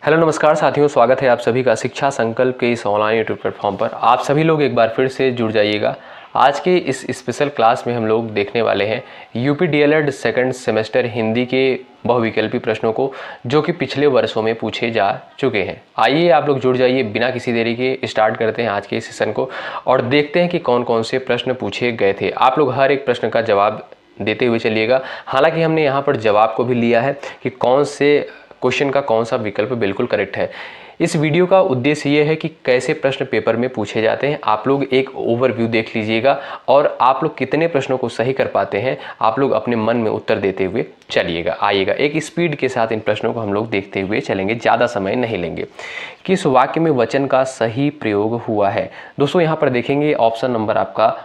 Hello नमस्कार साथियों, स्वागत है आप सभी का शिक्षा संकल्प के इस ऑनलाइन यूट्यूब प्लेटफॉर्म पर। आप सभी लोग एक बार फिर से जुड़ जाइएगा। आज के इस स्पेशल क्लास में हम लोग देखने वाले हैं UP DElEd second semester Hindi के बहुविकल्पी प्रश्नों को, जो कि पिछले वर्षों में पूछे जा चुके हैं। आइए आप लोग जुड़ जाइए, बिना किसी देरी के स्टार्ट करते हैं आज के इस सेशन को और देखते हैं कि कौन कौन से प्रश्न पूछे गए थे। आप लोग हर एक प्रश्न का जवाब देते हुए चलिएगा। हालांकि हमने यहाँ पर जवाब को भी लिया है कि कौन से क्वेश्चन का कौन सा विकल्प बिल्कुल करेक्ट है। इस वीडियो का उद्देश्य ये है कि कैसे प्रश्न पेपर में पूछे जाते हैं, आप लोग एक ओवरव्यू देख लीजिएगा और आप लोग कितने प्रश्नों को सही कर पाते हैं आप लोग अपने मन में उत्तर देते हुए चलिएगा। आइएगा, एक स्पीड के साथ इन प्रश्नों को हम लोग देखते हुए चलेंगे, ज़्यादा समय नहीं लेंगे। किस वाक्य में वचन का सही प्रयोग हुआ है? दोस्तों यहाँ पर देखेंगे ऑप्शन नंबर आपका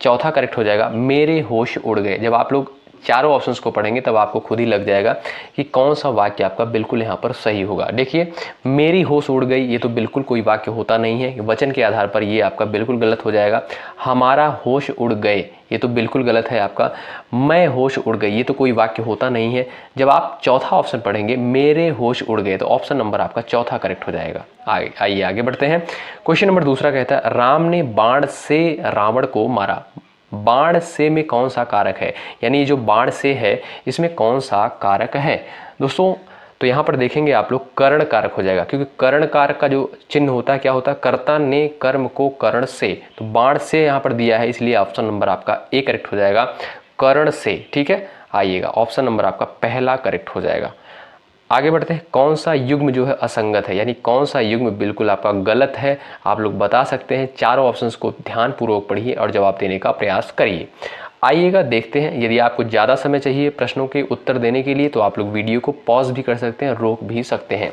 चौथा करेक्ट हो जाएगा, मेरे होश उड़ गए। जब आप लोग चारों ऑप्शंस को पढ़ेंगे तब आपको खुद ही लग जाएगा कि कौन सा वाक्य आपका बिल्कुल यहाँ पर सही होगा। देखिए, मेरी होश उड़ गई, ये तो बिल्कुल कोई वाक्य होता नहीं है। वचन के आधार पर ये आपका बिल्कुल गलत हो जाएगा। हमारा होश उड़ गए, ये तो बिल्कुल गलत है आपका। मैं होश उड़ गई, ये तो कोई वाक्य होता नहीं है। जब आप चौथा ऑप्शन पढ़ेंगे, मेरे होश उड़ गए, तो ऑप्शन नंबर आपका चौथा करेक्ट हो जाएगा। आइए आगे बढ़ते हैं। क्वेश्चन नंबर दूसरा कहता है, राम ने बाण से रावण को मारा। बाण से में कौन सा कारक है, यानी ये जो बाण से है इसमें कौन सा कारक है? दोस्तों तो यहाँ पर देखेंगे आप लोग कर्ण कारक हो जाएगा, क्योंकि कर्ण कारक का जो चिन्ह होता है क्या होता है, कर्ता ने कर्म को कर्ण से, तो बाण से यहाँ पर दिया है, इसलिए ऑप्शन नंबर आपका ए करेक्ट हो जाएगा, कर्ण से। ठीक है, आइएगा ऑप्शन नंबर आपका पहला करेक्ट हो जाएगा। आगे बढ़ते हैं। कौन सा युग्म जो है असंगत है, यानी कौन सा युग्म बिल्कुल आपका गलत है, आप लोग बता सकते हैं। चारों ऑप्शंस को ध्यानपूर्वक पढ़िए और जवाब देने का प्रयास करिए। आइएगा देखते हैं। यदि आपको ज़्यादा समय चाहिए प्रश्नों के उत्तर देने के लिए तो आप लोग वीडियो को पॉज भी कर सकते हैं, रोक भी सकते हैं।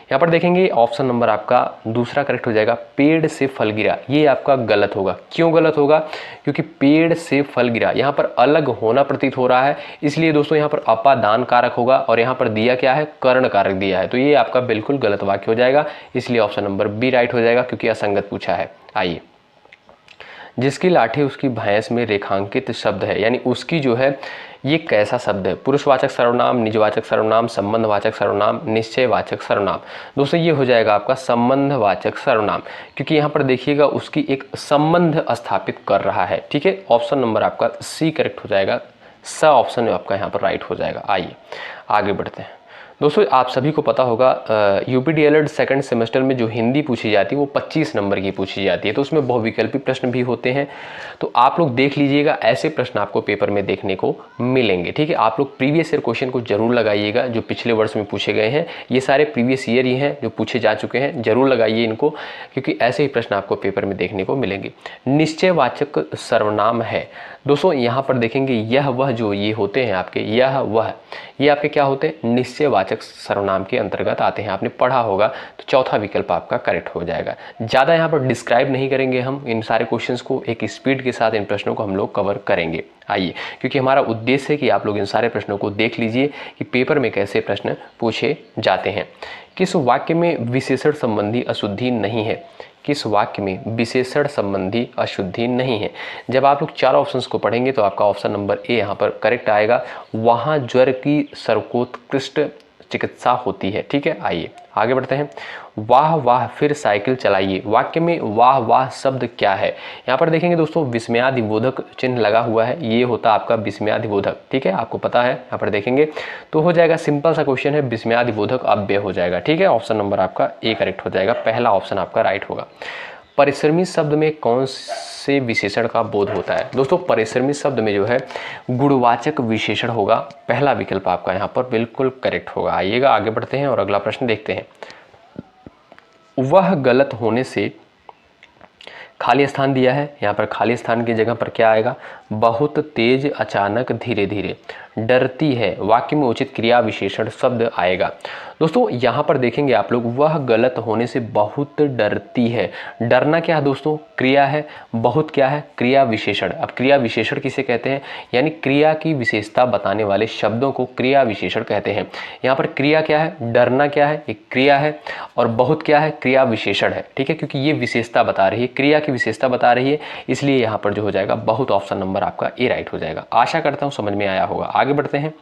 यहाँ पर देखेंगे ऑप्शन नंबर आपका दूसरा करेक्ट हो जाएगा, पेड़ से फल गिरा। ये आपका गलत होगा। क्यों गलत होगा? क्योंकि पेड़ से फल गिरा यहाँ पर अलग होना प्रतीत हो रहा है, इसलिए दोस्तों यहाँ पर अपादान कारक होगा और यहाँ पर दिया क्या है, कर्ण कारक दिया है, तो ये आपका बिल्कुल गलत वाक्य हो जाएगा, इसलिए ऑप्शन नंबर बी राइट हो जाएगा, क्योंकि असंगत पूछा है। आइए, जिसकी लाठी उसकी भैंस में रेखांकित शब्द है, यानी उसकी जो है ये कैसा शब्द है? पुरुषवाचक सर्वनाम, निजवाचक सर्वनाम, संबंधवाचक सर्वनाम, निश्चयवाचक सर्वनाम। दोस्तों ये हो जाएगा आपका संबंधवाचक सर्वनाम, क्योंकि यहाँ पर देखिएगा उसकी एक संबंध स्थापित कर रहा है। ठीक है, ऑप्शन नंबर आपका सी करेक्ट हो जाएगा, स ऑप्शन आपका यहाँ पर राइट हो जाएगा। आइए आगे बढ़ते हैं। दोस्तों आप सभी को पता होगा यूपी डीएलएड सेकंड सेमेस्टर में जो हिंदी पूछी जाती है वो 25 नंबर की पूछी जाती है, तो उसमें बहुविकल्पी प्रश्न भी होते हैं, तो आप लोग देख लीजिएगा, ऐसे प्रश्न आपको पेपर में देखने को मिलेंगे। ठीक है, आप लोग प्रीवियस ईयर क्वेश्चन को जरूर लगाइएगा, जो पिछले वर्ष में पूछे गए हैं, ये सारे प्रीवियस ईयर ही हैं जो पूछे जा चुके हैं, जरूर लगाइए इनको, क्योंकि ऐसे ही प्रश्न आपको पेपर में देखने को मिलेंगे। निश्चयवाचक सर्वनाम है दोस्तों, यहाँ पर देखेंगे यह वह जो ये होते हैं आपके, यह वह, ये आपके क्या होते हैं, निश्चयवाचक सर्वनाम के अंतर्गत आते हैं। आपने पढ़ा होगा, तो चौथा विकल्प आपका करेक्ट हो जाएगा। ज़्यादा यहाँ पर डिस्क्राइब नहीं करेंगे हम इन सारे क्वेश्चंस को, एक स्पीड के साथ इन प्रश्नों को हम लोग कवर करेंगे। आइए, क्योंकि हमारा उद्देश्य है कि आप लोग इन सारे प्रश्नों को देख लीजिए कि पेपर में कैसे प्रश्न पूछे जाते हैं। किस वाक्य में विशेषण संबंधी अशुद्धि नहीं है? किस वाक्य में विशेषण संबंधी अशुद्धि नहीं है? जब आप लोग चार ऑप्शंस को पढ़ेंगे तो आपका ऑप्शन नंबर ए यहाँ पर करेक्ट आएगा, वहाँ ज्वर की सर्वोत्कृष्ट चिकित्सा होती है। ठीक है, आइए आगे बढ़ते हैं। वाह वाह फिर साइकिल चलाइए, वाक्य में वाह वाह शब्द क्या है? यहाँ पर देखेंगे दोस्तों विस्मयादिबोधक चिन्ह लगा हुआ है, ये होता है आपका विस्मयादिबोधक। ठीक है, आपको पता है, यहाँ पर देखेंगे तो हो जाएगा, सिंपल सा क्वेश्चन है, विस्मयादिबोधक अव्यय हो जाएगा। ठीक है, ऑप्शन नंबर आपका ए करेक्ट हो जाएगा, पहला ऑप्शन आपका राइट होगा। परिश्रमी शब्द में कौन से विशेषण का बोध होता है? दोस्तों परिश्रमी शब्द में जो है गुणवाचक विशेषण होगा, पहला विकल्प आपका यहाँ पर बिल्कुल करेक्ट होगा। आइएगा आगे बढ़ते हैं और अगला प्रश्न देखते हैं। वह गलत होने से खाली स्थान दिया है, यहाँ पर खाली स्थान की जगह पर क्या आएगा, बहुत तेज अचानक धीरे धीरे, डरती है, वाक्य में उचित क्रिया विशेषण शब्द आएगा। दोस्तों यहाँ पर देखेंगे आप लोग, वह गलत होने से बहुत डरती है। डरना क्या है दोस्तों, क्रिया है, बहुत क्या है, क्रिया विशेषण। अब क्रिया विशेषण किसे कहते हैं, यानी क्रिया की विशेषता बताने वाले शब्दों को क्रिया विशेषण कहते हैं। यहाँ पर क्रिया क्या है, डरना क्या है, एक क्रिया है, और बहुत क्या है, क्रिया विशेषण है। ठीक है, क्योंकि ये विशेषता बता रही है, क्रिया की विशेषता बता रही है, इसलिए यहाँ पर जो हो जाएगा बहुत, ऑप्शन नंबर आपका ए राइट हो जाएगा। आशा करता हूँ समझ में आया होगा। आगे बढ़ते हैं।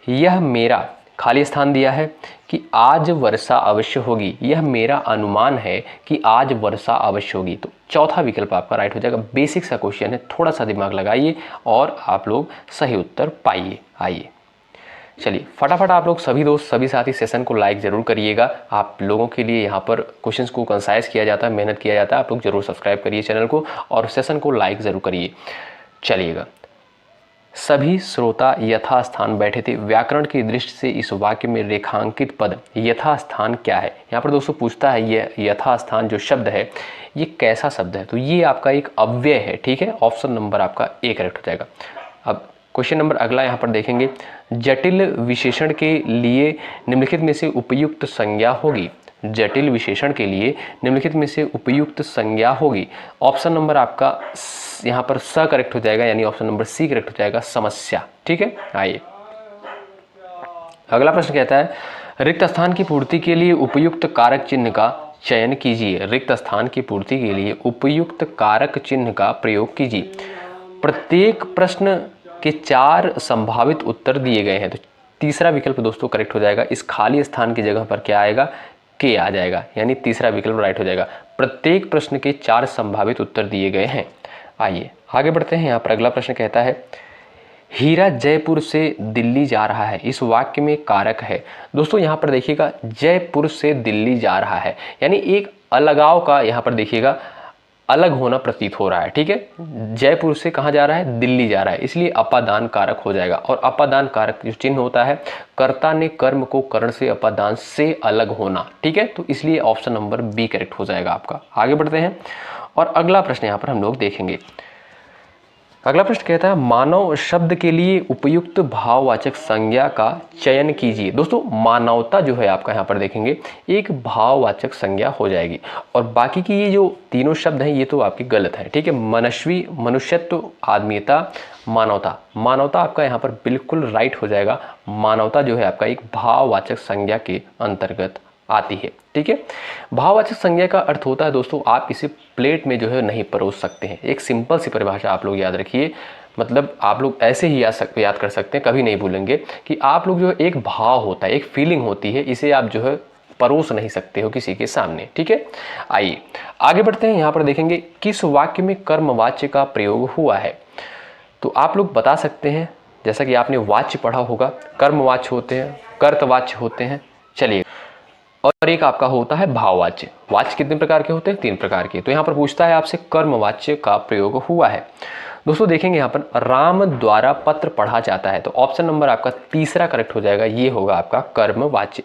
यह मेरा खाली स्थान दिया है कि आज वर्षा अवश्य होगी, यह मेरा अनुमान है कि आज वर्षा अवश्य होगी। तो चौथा विकल्प आपका राइट हो जाएगा। बेसिक सा क्वेश्चन है, थोड़ा सा दिमाग लगाइए और आप लोग सही उत्तर पाइए। आइए चलिए फटाफट आप लोग सभी दोस्त सभी साथी सेशन को लाइक ज़रूर करिएगा। आप लोगों के लिए यहाँ पर क्वेश्चंस को कंसाइज किया जाता है, मेहनत किया जाता है। आप लोग जरूर सब्सक्राइब करिए चैनल को और सेशन को लाइक ज़रूर करिए। चलिएगा, सभी श्रोता यथास्थान बैठे थे। व्याकरण की दृष्टि से इस वाक्य में रेखांकित पद यथास्थान क्या है? यहाँ पर दोस्तों पूछता है ये यथास्थान जो शब्द है ये कैसा शब्द है? तो ये आपका एक अव्यय है, ठीक है। ऑप्शन नंबर आपका ए करेक्ट हो जाएगा। अब क्वेश्चन नंबर अगला यहाँ पर देखेंगे, जटिल विशेषण के लिए निम्नलिखित में से उपयुक्त संज्ञा होगी। जटिल विशेषण के लिए निम्नलिखित में से उपयुक्त संज्ञा होगी। ऑप्शन नंबर आपका यहाँ पर स करेक्ट हो जाएगा, यानी ऑप्शन नंबर सी करेक्ट हो जाएगा, समस्या, ठीक है। आइए अगला प्रश्न कहता है, रिक्त स्थान की पूर्ति के लिए उपयुक्त कारक चिन्ह का चयन कीजिए। रिक्त स्थान की पूर्ति के लिए उपयुक्त कारक चिन्ह का प्रयोग कीजिए। प्रत्येक प्रश्न के 4 संभावित उत्तर दिए गए हैं, तो तीसरा विकल्प दोस्तों करेक्ट हो जाएगा। इस खाली स्थान की जगह पर क्या आएगा? के आ जाएगा, यानी तीसरा विकल्प राइट हो जाएगा। प्रत्येक प्रश्न के 4 संभावित उत्तर दिए गए हैं। आइए आगे बढ़ते हैं। यहाँ पर अगला प्रश्न कहता है, हीरा जयपुर से दिल्ली जा रहा है, इस वाक्य में कारक है। दोस्तों यहाँ पर देखिएगा, जयपुर से दिल्ली जा रहा है, यानी एक अलगाव का यहाँ पर देखिएगा अलग होना प्रतीत हो रहा है, ठीक है। जयपुर से कहाँ जा रहा है? दिल्ली जा रहा है, इसलिए अपादान कारक हो जाएगा। और अपादान कारक जो चिन्ह होता है, कर्ता ने कर्म को करण से अपादान से अलग होना, ठीक है। तो इसलिए ऑप्शन नंबर बी करेक्ट हो जाएगा आपका। आगे बढ़ते हैं और अगला प्रश्न यहाँ पर हम लोग देखेंगे। अगला प्रश्न कहता है, मानव शब्द के लिए उपयुक्त भाववाचक संज्ञा का चयन कीजिए। दोस्तों मानवता जो है आपका यहाँ पर देखेंगे एक भाववाचक संज्ञा हो जाएगी, और बाकी की ये जो तीनों शब्द हैं ये तो आपके गलत है, ठीक है। मनस्वी, मनुष्यत्व, आदमीयता, मानवता, मानवता आपका यहाँ पर बिल्कुल राइट हो जाएगा। मानवता जो है आपका एक भाववाचक संज्ञा के अंतर्गत आती है, ठीक है। भाववाचक संज्ञा का अर्थ होता है दोस्तों, आप इसे प्लेट में जो है नहीं परोस सकते हैं। एक सिंपल सी परिभाषा आप लोग याद रखिए, मतलब आप लोग ऐसे ही याद कर सकते हैं, कभी नहीं भूलेंगे कि आप लोग जो है एक भाव होता है, एक फीलिंग होती है, इसे आप जो है परोस नहीं सकते हो किसी के सामने, ठीक है। आइए आगे बढ़ते हैं। यहाँ पर देखेंगे, किस वाक्य में कर्मवाच्य का प्रयोग हुआ है? तो आप लोग बता सकते हैं, जैसा कि आपने वाच्य पढ़ा होगा, कर्मवाच्य होते हैं, कर्तवाच्य होते हैं। चलिए, और एक आपका होता है भाववाच्य। वाच्य कितने प्रकार के होते हैं? 3 प्रकार के। तो यहाँ पर पूछता है आपसे कर्मवाच्य का प्रयोग हुआ है। दोस्तों देखेंगे यहाँ पर, राम द्वारा पत्र पढ़ा जाता है, तो ऑप्शन नंबर आपका तीसरा करेक्ट हो जाएगा, ये होगा आपका कर्मवाच्य।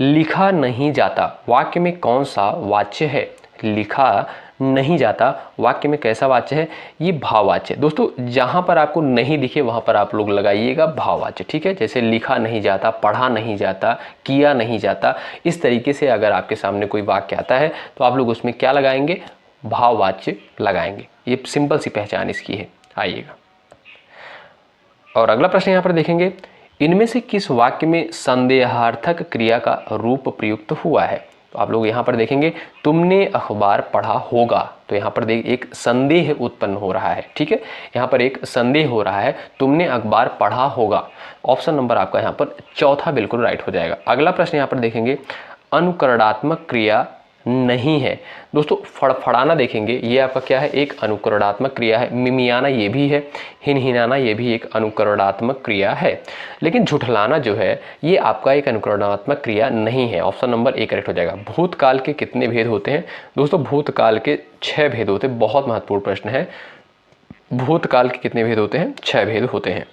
लिखा नहीं जाता वाक्य में कौन सा वाच्य है? लिखा नहीं जाता वाक्य में कैसा वाच्य है? ये भाववाच्य। दोस्तों जहां पर आपको नहीं दिखे वहां पर आप लोग लगाइएगा भाववाच्य, ठीक है। जैसे लिखा नहीं जाता, पढ़ा नहीं जाता, किया नहीं जाता, इस तरीके से अगर आपके सामने कोई वाक्य आता है तो आप लोग उसमें क्या लगाएंगे? भाववाच्य लगाएंगे। ये सिंपल सी पहचान इसकी है। आइएगा और अगला प्रश्न यहाँ पर देखेंगे, इनमें से किस वाक्य में संदेहार्थक क्रिया का रूप प्रयुक्त हुआ है? तो आप लोग यहाँ पर देखेंगे, तुमने अखबार पढ़ा होगा, तो यहाँ पर देख एक संदेह उत्पन्न हो रहा है, ठीक है। यहाँ पर एक संदेह हो रहा है, तुमने अखबार पढ़ा होगा। ऑप्शन नंबर आपका यहाँ पर चौथा बिल्कुल राइट हो जाएगा। अगला प्रश्न यहाँ पर देखेंगे, अनुकरणात्मक क्रिया नहीं है। दोस्तों फड़फड़ाना देखेंगे, ये आपका क्या है? एक अनुकरणात्मक क्रिया है। मिमियाना ये भी है, हिनहिनाना ये भी एक अनुकरणात्मक क्रिया है। लेकिन झुठलाना जो है ये आपका एक अनुकरणात्मक क्रिया नहीं है। ऑप्शन नंबर ए करेक्ट हो जाएगा। भूतकाल के कितने भेद होते हैं? दोस्तों भूतकाल के 6 भेद होते हैं। बहुत महत्वपूर्ण प्रश्न है। भूतकाल के कितने भेद होते हैं? 6 भेद होते हैं।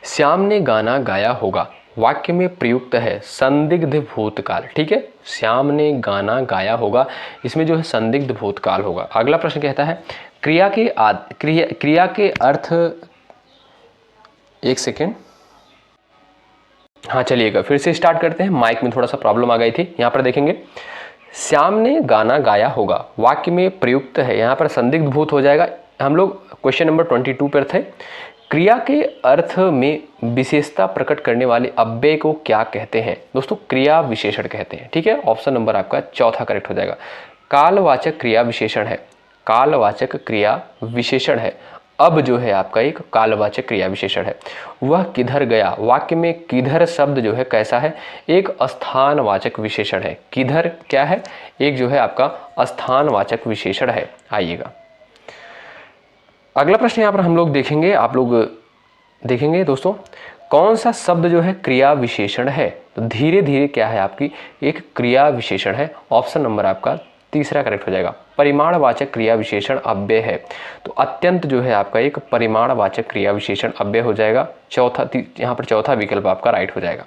श्याम ने गाना गाया होगा वाक्य में प्रयुक्त है संदिग्ध भूतकाल, ठीक है। श्याम ने गाना गाया होगा, इसमें जो है संदिग्ध भूतकाल होगा। अगला प्रश्न कहता है, क्रिया के अर्थ, एक सेकेंड, हाँ चलिएगा फिर से स्टार्ट करते हैं। माइक में थोड़ा सा प्रॉब्लम आ गई थी। यहाँ पर देखेंगे, श्याम ने गाना गाया होगा वाक्य में प्रयुक्त है, यहाँ पर संदिग्ध भूत हो जाएगा। हम लोग क्वेश्चन नंबर 22 पर थे। क्रिया के अर्थ में विशेषता प्रकट करने वाले अव्यय को क्या कहते हैं? दोस्तों क्रिया विशेषण कहते हैं, ठीक है। ऑप्शन नंबर आपका चौथा करेक्ट हो जाएगा। कालवाचक क्रिया विशेषण है, कालवाचक क्रिया विशेषण है। अब जो है आपका एक कालवाचक क्रिया विशेषण है। वह किधर गया, वाक्य में किधर शब्द जो है कैसा है, एक स्थानवाचक विशेषण है। किधर क्या है, एक जो है आपका स्थानवाचक विशेषण है। आइएगा अगला प्रश्न यहाँ पर हम लोग देखेंगे, आप लोग देखेंगे दोस्तों, कौन सा शब्द जो है क्रिया विशेषण है। तो धीरे धीरे क्या है आपकी एक क्रिया विशेषण है। ऑप्शन नंबर आपका तीसरा करेक्ट हो जाएगा। परिमाणवाचक क्रिया विशेषण अव्यय है, तो अत्यंत जो है आपका एक परिमाणवाचक क्रिया विशेषण अव्यय हो जाएगा। यहाँ पर चौथा विकल्प आपका राइट हो जाएगा।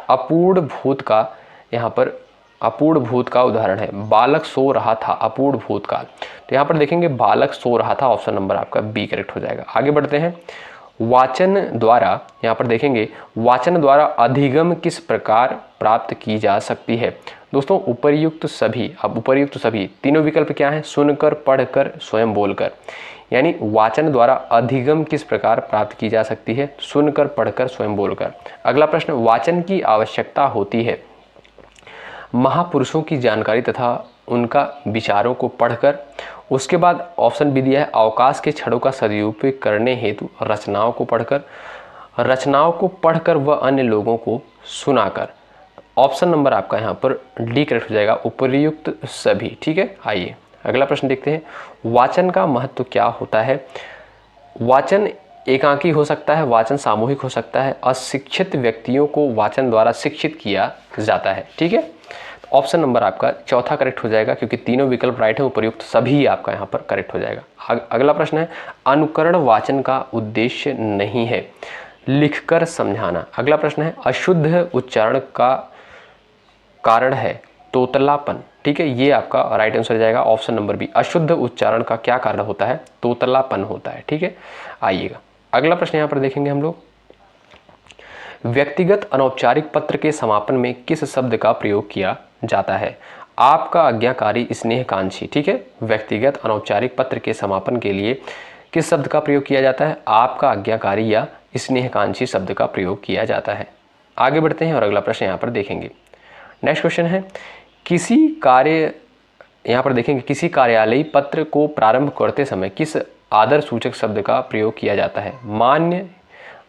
अपूर्ण भूत का, यहाँ पर अपूर्ण भूत का उदाहरण है, बालक सो रहा था, अपूर्ण भूतकाल। तो यहाँ पर देखेंगे बालक सो रहा था, ऑप्शन नंबर आपका बी करेक्ट हो जाएगा। आगे बढ़ते हैं। वाचन द्वारा, यहाँ पर देखेंगे वाचन द्वारा अधिगम किस प्रकार प्राप्त की जा सकती है। दोस्तों उपर्युक्त सभी, अब उपर्युक्त सभी तीनों विकल्प क्या हैं, सुनकर, पढ़कर, स्वयं बोलकर। यानी वाचन द्वारा अधिगम किस प्रकार प्राप्त की जा सकती है, सुनकर, पढ़कर, स्वयं बोलकर। अगला प्रश्न, वाचन की आवश्यकता होती है महापुरुषों की जानकारी तथा उनका विचारों को पढ़कर। उसके बाद ऑप्शन बी दिया है, अवकाश के क्षणों का सदुपयोग करने हेतु रचनाओं को पढ़कर, रचनाओं को पढ़कर व अन्य लोगों को सुनाकर। ऑप्शन नंबर आपका यहाँ पर डी करेक्ट हो जाएगा, उपर्युक्त सभी। ठीक है, आइए अगला प्रश्न देखते हैं। वाचन का महत्व क्या होता है। वाचन एकांकी हो सकता है, वाचन सामूहिक हो सकता है। अशिक्षित व्यक्तियों को वाचन द्वारा शिक्षित किया जाता है। ठीक है, ऑप्शन नंबर आपका चौथा करेक्ट हो जाएगा, क्योंकि तीनों विकल्प राइट है, उपर्युक्त सभी आपका यहाँ पर करेक्ट हो जाएगा। अगला प्रश्न है, अनुकरण वाचन का उद्देश्य नहीं है, लिखकर समझाना। अगला प्रश्न है, अशुद्ध उच्चारण का कारण है तोतलापन। ठीक है, ये आपका राइट आंसर जाएगा, ऑप्शन नंबर बी। अशुद्ध उच्चारण का क्या कारण होता है, तोतलापन होता है। ठीक है, आइएगा अगला प्रश्न यहाँ पर देखेंगे हम लोग। व्यक्तिगत अनौपचारिक पत्र के समापन में किस शब्द का प्रयोग किया जाता है। आपका आज्ञाकारी स्नेहकांक्षी। ठीक है, व्यक्तिगत अनौपचारिक पत्र के समापन के लिए किस शब्द का प्रयोग किया जाता है, आपका आज्ञाकारी या स्नेहकांक्षी शब्द का प्रयोग किया जाता है। आगे बढ़ते हैं और अगला प्रश्न यहाँ पर देखेंगे। नेक्स्ट क्वेश्चन है, किसी कार्य, यहाँ पर देखेंगे किसी कार्यालयी पत्र को प्रारंभ करते समय किस आदर सूचक शब्द का प्रयोग किया जाता है, मान्य,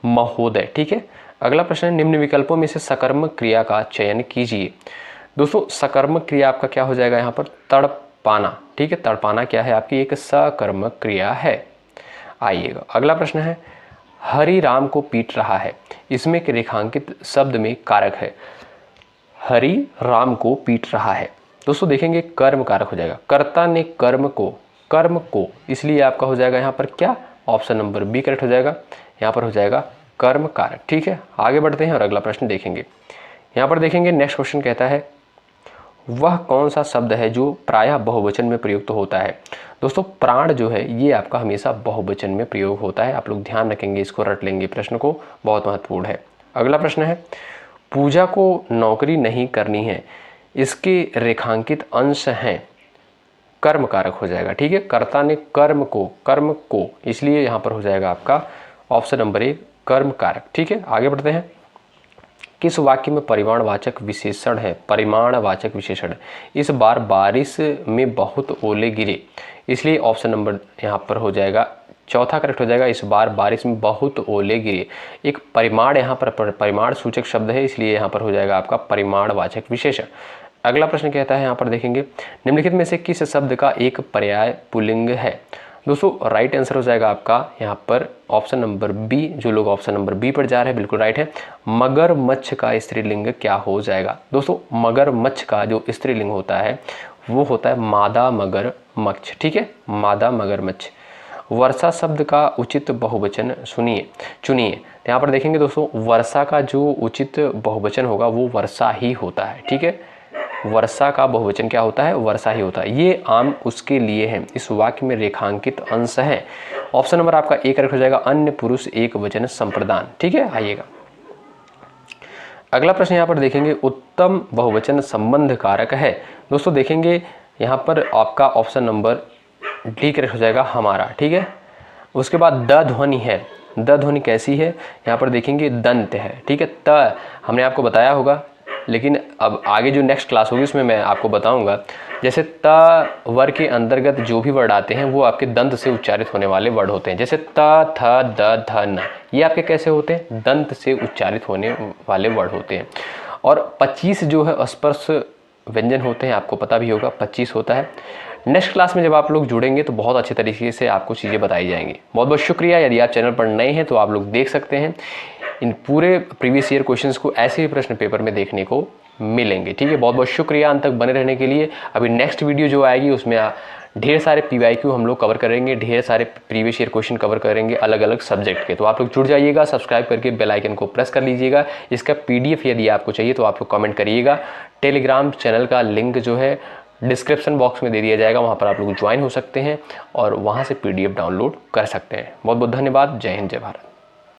महोदय। ठीक है, अगला प्रश्न है, निम्न विकल्पों में से सकर्मक क्रिया का चयन कीजिए। दोस्तों सकर्मक क्रिया आपका क्या हो जाएगा यहाँ पर, तड़पाना। ठीक है, तड़पाना क्या है आपकी एक सकर्मक क्रिया है। आइएगा अगला प्रश्न है, हरि राम को पीट रहा है, इसमें एक रेखांकित शब्द में कारक है। हरि राम को पीट रहा है, दोस्तों देखेंगे कर्म कारक हो जाएगा। कर्ता ने कर्म को, इसलिए आपका हो जाएगा यहाँ पर क्या, ऑप्शन नंबर बी करेक्ट हो जाएगा, यहाँ पर हो जाएगा कर्म कारक। ठीक है, आगे बढ़ते हैं और अगला प्रश्न देखेंगे। यहाँ पर देखेंगे नेक्स्ट क्वेश्चन कहता है, वह कौन सा शब्द है जो प्रायः बहुवचन में प्रयुक्त होता है। दोस्तों प्राण जो है ये आपका हमेशा बहुवचन में प्रयोग होता है, आप लोग ध्यान रखेंगे, इसको रट लेंगे, प्रश्न को बहुत महत्वपूर्ण है। अगला प्रश्न है, पूजा को नौकरी नहीं करनी है, इसके रेखांकित अंश हैं, कर्म कारक हो जाएगा। ठीक है, कर्ता ने कर्म को, इसलिए यहाँ पर हो जाएगा आपका ऑप्शन नंबर ए कर्म कारक। ठीक है, आगे बढ़ते हैं। किस वाक्य में परिमाणवाचक विशेषण है, परिमाणवाचक विशेषण। इस बार बारिश में बहुत ओले गिरे, इसलिए ऑप्शन नंबर यहाँ पर हो जाएगा चौथा करेक्ट हो जाएगा, इस बार बारिश में बहुत ओले गिरे। एक परिमाण यहाँ पर परिमाण सूचक शब्द है, इसलिए यहाँ पर हो जाएगा आपका परिमाणवाचक विशेषण। अगला प्रश्न कहता है, यहाँ पर देखेंगे निम्नलिखित में से किस शब्द का एक पर्याय पुल्लिंग है। दोस्तों राइट आंसर हो जाएगा आपका यहाँ पर ऑप्शन नंबर बी। जो लोग ऑप्शन नंबर बी पर जा रहे हैं बिल्कुल राइट है। मगरमच्छ का स्त्रीलिंग क्या हो जाएगा। दोस्तों मगरमच्छ का जो स्त्रीलिंग होता है वो होता है मादा मगरमच्छ। ठीक है, मादा मगरमच्छ। वर्षा शब्द का उचित बहुवचन चुनिए। यहाँ पर देखेंगे दोस्तों वर्षा का जो उचित बहुवचन होगा वो वर्षा ही होता है। ठीक है, वर्षा का बहुवचन क्या होता है, वर्षा ही होता है। ये आम उसके लिए है, इस वाक्य में रेखांकित अंश है। ऑप्शन नंबर आपका ए करेक्ट हो जाएगा, अन्य पुरुष एक वचन संप्रदान। ठीक है, आइएगा अगला प्रश्न यहाँ पर देखेंगे उत्तम बहुवचन संबंध कारक है। दोस्तों देखेंगे यहाँ पर आपका ऑप्शन नंबर डी करेक्ट हो जाएगा हमारा। ठीक है, उसके बाद द ध्वनि है। द ध्वनि कैसी है, यहाँ पर देखेंगे दंत है। ठीक है, त हमने आपको बताया होगा लेकिन अब आगे जो नेक्स्ट क्लास होगी उसमें मैं आपको बताऊंगा। जैसे त वर्ग के अंतर्गत जो भी वर्ड आते हैं वो आपके दंत से उच्चारित होने वाले वर्ड होते हैं। जैसे त, थ, द, ध, न, ये आपके कैसे होते हैं? दंत से उच्चारित होने वाले वर्ड होते हैं। और 25 जो है स्पर्श व्यंजन होते हैं, आपको पता भी होगा 25 होता है। नेक्स्ट क्लास में जब आप लोग जुड़ेंगे तो बहुत अच्छे तरीके से आपको चीज़ें बताई जाएंगी। बहुत बहुत शुक्रिया। यदि आप चैनल पर नए हैं तो आप लोग देख सकते हैं, इन पूरे प्रीवियस ईयर क्वेश्चंस को ऐसे ही प्रश्न पेपर में देखने को मिलेंगे। ठीक है, बहुत बहुत शुक्रिया अंत तक बने रहने के लिए। अभी नेक्स्ट वीडियो जो आएगी उसमें ढेर सारे PYQ हम लोग कवर करेंगे, ढेर सारे प्रीवियस ईयर क्वेश्चन कवर करेंगे अलग अलग सब्जेक्ट के। तो आप लोग जुड़ जाइएगा, सब्सक्राइब करके बेल आइकन को प्रेस कर लीजिएगा। इसका PDF यदि आपको चाहिए तो आप लोग कमेंट करिएगा। टेलीग्राम चैनल का लिंक जो है डिस्क्रिप्शन बॉक्स में दे दिया जाएगा, वहाँ पर आप लोग ज्वाइन हो सकते हैं और वहाँ से PDF डाउनलोड कर सकते हैं। बहुत बहुत धन्यवाद। जय हिंद, जय भारत।